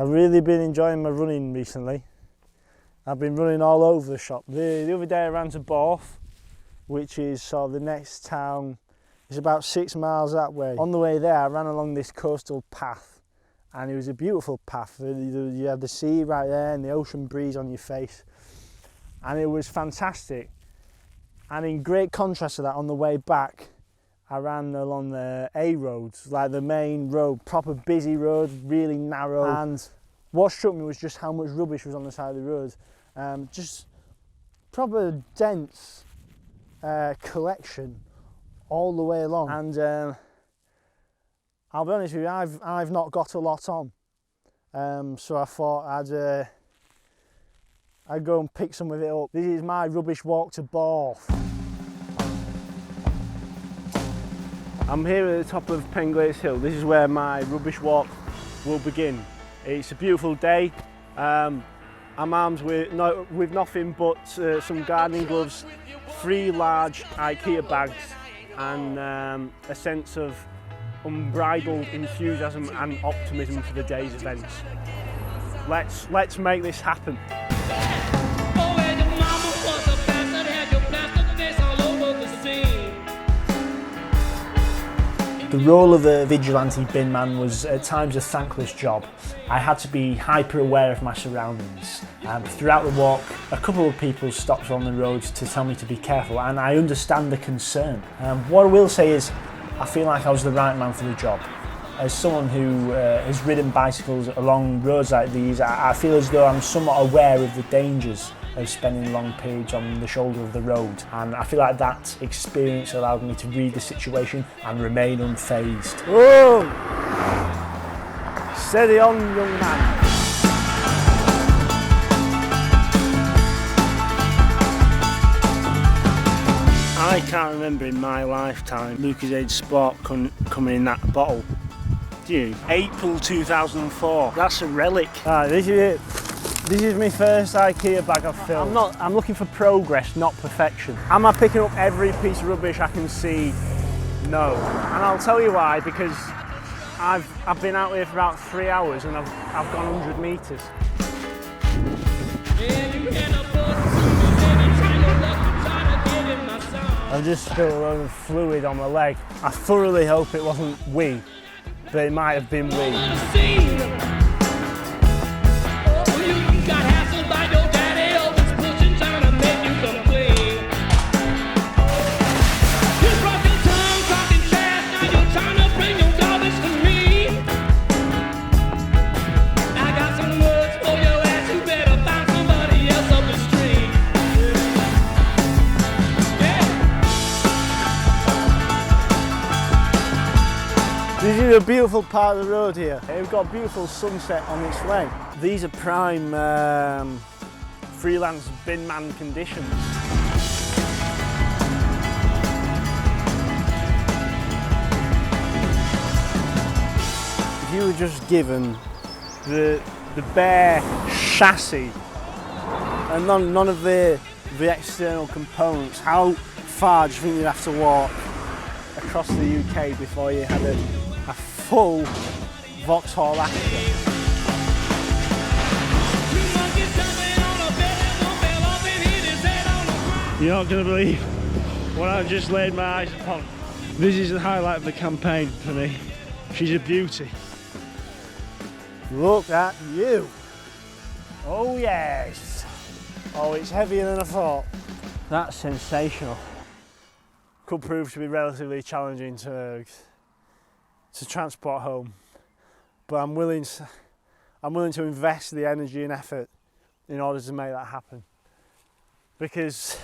I've really been enjoying my running recently. I've been running all over the shop. The other day I ran to Borth, which is sort of the next town. It's about 6 miles that way. On the way there I ran along this coastal path, and it was a beautiful path. You had the sea right there and the ocean breeze on your face, and it was fantastic. And in great contrast to that, on the way back I ran along the A roads, like the main road, proper busy road, really narrow. And what struck me was just how much rubbish was on the side of the road. Just proper dense collection all the way along. And I'll be honest with you, I've not got a lot on. So I thought I'd go and pick some of it up. This is my rubbish walk to Borth. I'm here at the top of Penglaice Hill. This is where my rubbish walk will begin. It's a beautiful day. I'm armed with nothing but some gardening gloves, 3 large IKEA bags, and a sense of unbridled enthusiasm and optimism for the day's events. Let's make this happen. The role of a vigilante bin man was at times a thankless job. I had to be hyper aware of my surroundings. Throughout the walk, a couple of people stopped on the road to tell me to be careful, and I understand the concern. What I will say is, I feel like I was the right man for the job. As someone who has ridden bicycles along roads like these, I feel as though I'm somewhat aware of the dangers of spending long periods on the shoulder of the road, and I feel like that experience allowed me to read the situation and remain unfazed. Whoa! Steady on, young man. I can't remember in my lifetime Lucozade Sport coming in that bottle. Do you? April 2004. That's a relic. This is it. This is my first IKEA bag I've filled. I'm looking for progress, not perfection. Am I picking up every piece of rubbish I can see? No. And I'll tell you why, because I've been out here for about 3 hours and I've gone 100 metres. I've just spilled a load of fluid on my leg. I thoroughly hope it wasn't wee, but it might have been wee. This is a beautiful part of the road here. We've got a beautiful sunset on its way. These are prime freelance bin man conditions. If you were just given the bare chassis and none of the external components, how far do you think you'd have to walk across the UK before you had a full Vauxhall Astra? You're not going to believe what I've just laid my eyes upon. This is the highlight of the campaign for me. She's a beauty. Look at you. Oh yes. Oh, it's heavier than I thought. That's sensational. Could prove to be relatively challenging to transport home, but I'm willing to invest the energy and effort in order to make that happen, because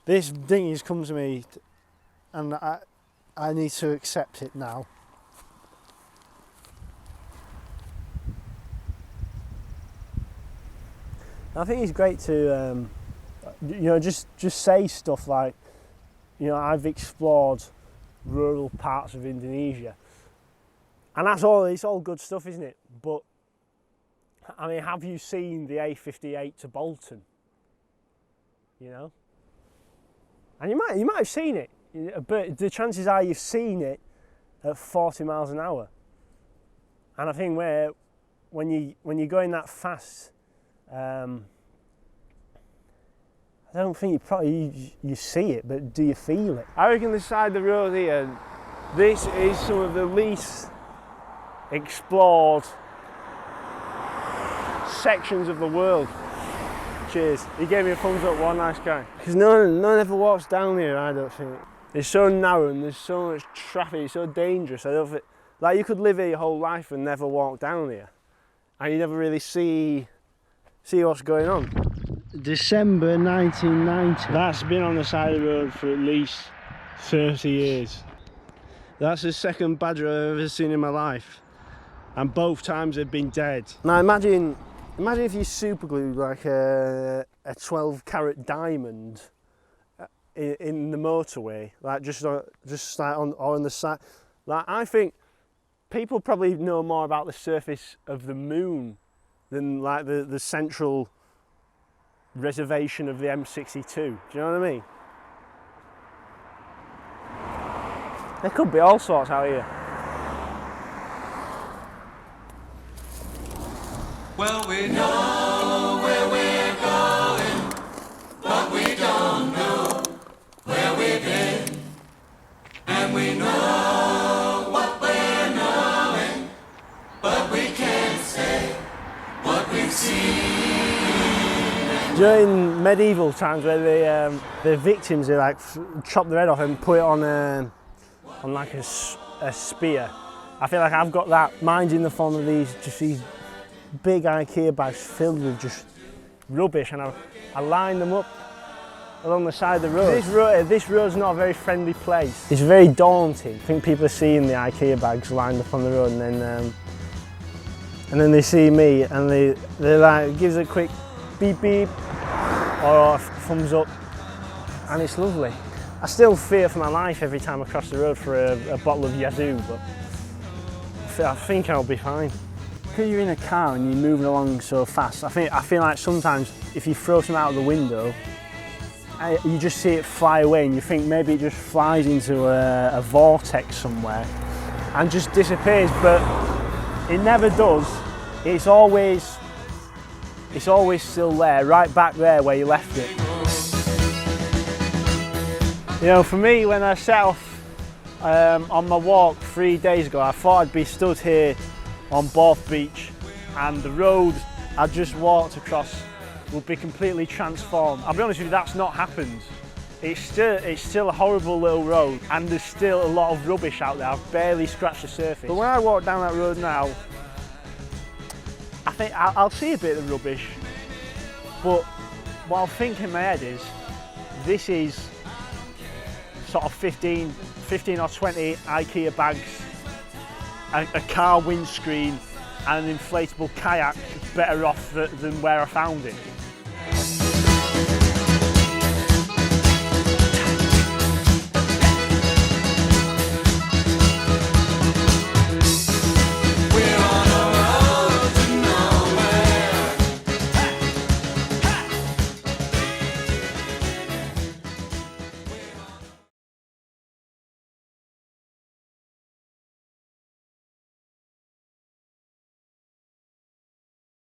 this dinghy has come to me and I need to accept it now. I think it's great to just say stuff like, I've explored rural parts of Indonesia, and it's all good stuff, isn't it? But I mean, have you seen the A58 to Bolton? And you might have seen it, but the chances are you've seen it at 40 miles an hour. And I think when you're going that fast, I don't think you see it, but do you feel it? I reckon the side of the road here, this is some of the least explored sections of the world. Cheers. He gave me a thumbs up, one nice guy. Because no one ever walks down here, I don't think. It's so narrow and there's so much traffic, it's so dangerous. I don't think, like, you could live here your whole life and never walk down here. And you never really see what's going on. December 1990. That's been on the side of the road for at least 30 years. That's the second badger I've ever seen in my life. And both times they've been dead. Now imagine if you super glued like a 12-carat diamond in the motorway, like just like on the side. Like, I think people probably know more about the surface of the moon than like the central reservation of the M62. Do you know what I mean? There could be all sorts out here. Well, we know where we're going, but we don't know where we've been. And we know what we're knowing, but we can't say what we've seen. During medieval times, where the victims, they like chop their head off and put it on like a spear. I feel like I've got that. Mine's in the form of these big IKEA bags filled with just rubbish, and I line them up along the side of the road. This road's not a very friendly place. It's very daunting. I think people are seeing the IKEA bags lined up on the road, and then they see me, and they like gives a quick beep beep or a thumbs up, and it's lovely. I still fear for my life every time I cross the road for a bottle of Yazoo, but I think I'll be fine. Because you're in a car and you're moving along so fast, I feel like sometimes if you throw something out of the window, you just see it fly away and you think maybe it just flies into a vortex somewhere and just disappears, but it never does. It's always still there, right back there where you left it. You know, for me, when I set off on my walk 3 days ago, I thought I'd be stood here on Borth Beach and the road I just walked across would be completely transformed. I'll be honest with you, that's not happened. It's still a horrible little road and there's still a lot of rubbish out there. I've barely scratched the surface. But when I walk down that road now, I think I'll see a bit of the rubbish, but what I'll think in my head is, this is sort of 15 or 20 IKEA bags, a car windscreen and an inflatable kayak better off than where I found it.